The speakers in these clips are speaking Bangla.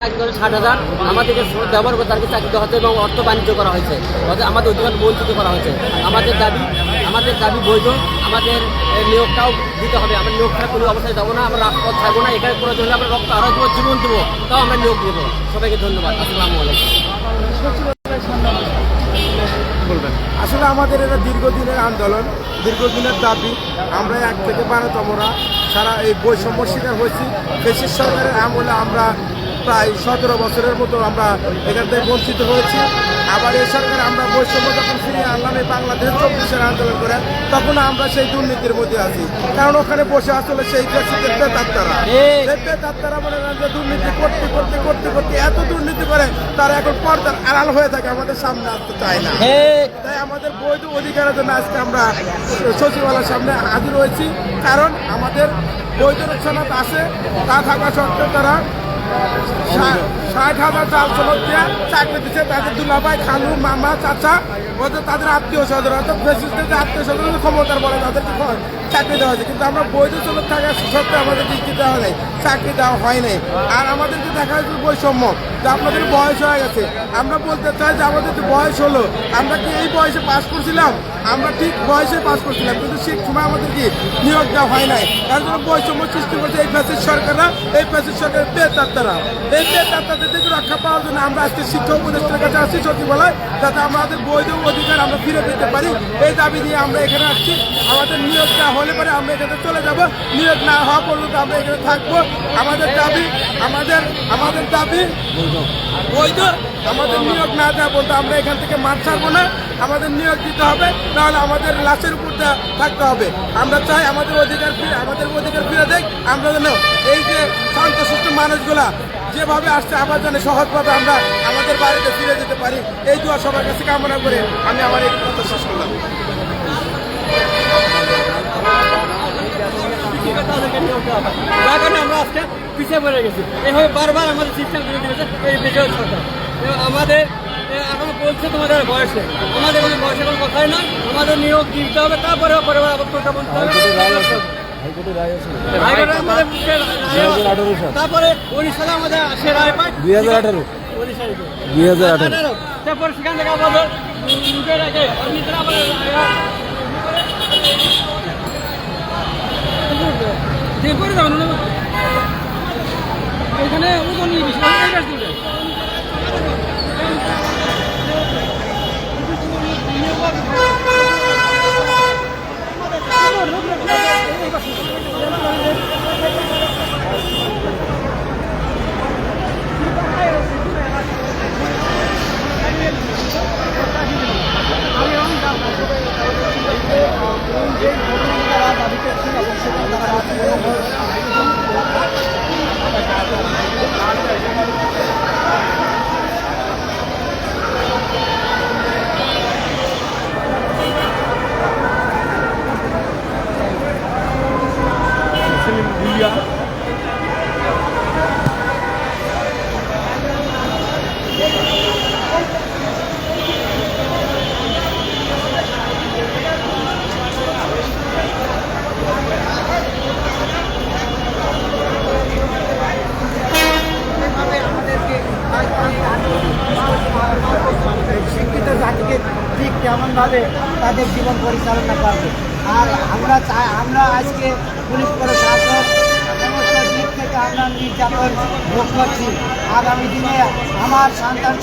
করে 60,000 আমাদেরকে ব্যবহার করে তাদেরকে চাকরি দেওয়া হচ্ছে এবং অর্থ বাণিজ্য করা হয়েছে, অর্থাৎ আমাদের অধিকার বঞ্চিত করা হয়েছে। আমাদের দাবি বৈধ, আমাদের নিয়োগটাও দিতে হবে। আমরা নিয়োগ ছাড়া কোনো অবস্থায় যাবো না, আমরা রাজপথ থাকবো না। এখানে করে চললে আমরা রক্ত আরও দেবো, জীবন দেবো, তাও আমরা নিয়োগ দেবো। সবাইকে ধন্যবাদ। আসসালামু আলাইকুম। বলবেন আসলে আমাদের এটা দীর্ঘদিনের আন্দোলন, দীর্ঘদিনের দাবি। আমরা 1 থেকে 12তমরা সারা এই বৈষম্য শিকার হয়েছি। দেশের সরকারের আমলে আমরা প্রায় 17 বছরের মতো আমরা এখান থেকে বঞ্চিত হয়েছি। আবার এই সরকার আমরা বৈষম্য যখন ফিরিয়ে আনলাম এই বাংলাদেশ 24-এর আন্দোলন করে, তখন আমরা সেই দুর্নীতির মধ্যে আছি। কারণ ওখানে বসে আসলে সেই প্রেতাত্মারা মনে করেন যে দুর্নীতি করতে করতে করতে করতে এত দুর্নীতি করে তারা এখন পর্দার আড়াল হয়ে থাকে, আমাদের সামনে আসতে চায় না। তাই আমাদের বৈধ অধিকারের জন্য আজকে আমরা সচিবালয়ের সামনে হাজির হয়েছি। কারণ আমাদের বৈধ সনদ আছে, তা থাকা সত্ত্বেও তারা 60,000 চাল সনদ দিয়ে চাকরি দিচ্ছে। তাদের দুলাভাই, খালু, মামা, চাচা, ওদের তাদের আত্মীয় স্বজন, অর্থাৎ ফেসিস্টের যে আত্মীয় স্বজন ক্ষমতার বলে তাদেরকে চাকরি দেওয়া হয়েছে। কিন্তু আমরা বৈধ সনদ থাকা সত্ত্বেও আমাদের ডিগ্রি দেওয়া নেই, চাকরি দেওয়া হয় নাই। আর আমাদেরকে দেখা যাচ্ছে বৈষম্য, যে আপনাদের বয়স হয়ে গেছে। আমরা বলতে চাই যে আমাদের যে বয়স হলো, আমরা কি এই বয়সে পাস করছিলাম? আমরা ঠিক বয়সে পাস করছিলাম, কিন্তু সেই সময় আমাদের কি নিয়োগ দেওয়া হয় নাই। তার জন্য বৈষম্য সৃষ্টি করছে এই ফ্যাসিস্ট সরকাররা, এই ফ্যাসিস্ট সরকারের প্রেতাত্মারা। এই প্রেতাত্মাদের থেকে রক্ষা পাওয়ার জন্য আমরা আজকে শিক্ষা উপদেষ্টার কাছে আসছি সচিবালয়, যাতে আমাদের বৈধ অধিকার আমরা ফিরে পেতে পারি। এই দাবি নিয়ে আমরা এখানে আসছি। আমাদের নিয়োগ দেওয়া হলে পরে আমরা এখানে চলে যাব, নিয়োগ না হওয়া পর্যন্ত আমরা এখানে থাকবো। আমাদের দাবি বৈধ, আমাদের নিয়োগ না দেওয়া পর্যন্ত আমরা এখান থেকে মাঠ ছাড়বো না। আমাদের নিয়োগ দিতে হবে, নাহলে আমাদের লাশের উপর থাকতে হবে। আমরা চাই আমাদের অধিকার ফিরে দেখ। আমরা যেন এই যে শান্তশিষ্ট মানুষগুলা যেভাবে আসছে আবার যেন সহজভাবে আমরা আমাদের বাড়িতে ফিরে যেতে পারি, এই দোয়া সবার কাছে কামনা করে আমি আমার এই কথা শেষ করলাম। আমরা আজকে পিছিয়ে পড়ে গেছি, এইভাবে বারবার আমাদের সিস্টেম করে দিয়েছে এই বিজয় সরকার। আমাদের এখন বলছে তোমাদের বয়সে, আমাদের কোনো বয়সে কোনো কথাই না। আমাদের নিয়োগ দিতে হবে, তারপরে পরিবার আবার কথা বলতে হবে। তারপরে 19 সালে আমাদের সে রায় পায় 2018, তারপরে সেখান থেকে আমাদের এখানে ওজন শিক্ষিত জাতিকে ঠিক কেমনভাবে তাদের জীবন পরিচালনা করবে। আর আমরা আজকে পুলিশ প্রশাসন সমস্ত দিক থেকে আমরা নির্যাতন ভোগ করছি। আগামী দিনে আমার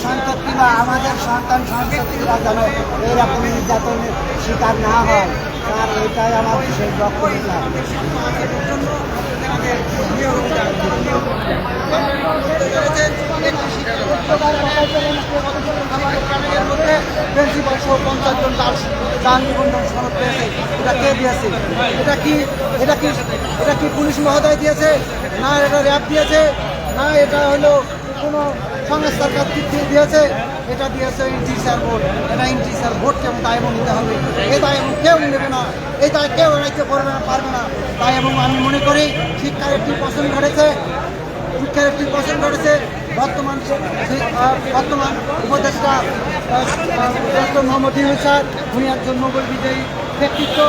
সন্ততি বা আমাদের সন্ততিরা যেন এইরকম নির্যাতনের শিকার না হয়, আর এটাই আমার বিশেষ বক্তব্য। প্রিন্সিপাল সহ 50 জন তার নিবন্ধন সনদ পেয়েছে। এটা কে দিয়েছে? এটা কি পুলিশ মহোদয় দিয়েছে? না এটা র্যাব দিয়েছে? না এটা হলো কোনো সংস্থার কাছ থেকে দিয়েছে? এটা দিয়েছে ইন্টিসার বোর্ড। এটা ইন্টিসার বোর্ডকে দায় নিতে হবে। এই দায় কেউ নেবে না, এই দায় কেউ এড়াইতে পারবে না। তাই এবং আমি মনে করি শিক্ষার একটি পছন্দ ঘটেছে। বর্তমান উপদেষ্টা ডক্টর মোহাম্মদ ইউনূস স্যার, উনি একজন নোবেল বিজয়ী ব্যক্তিত্ব।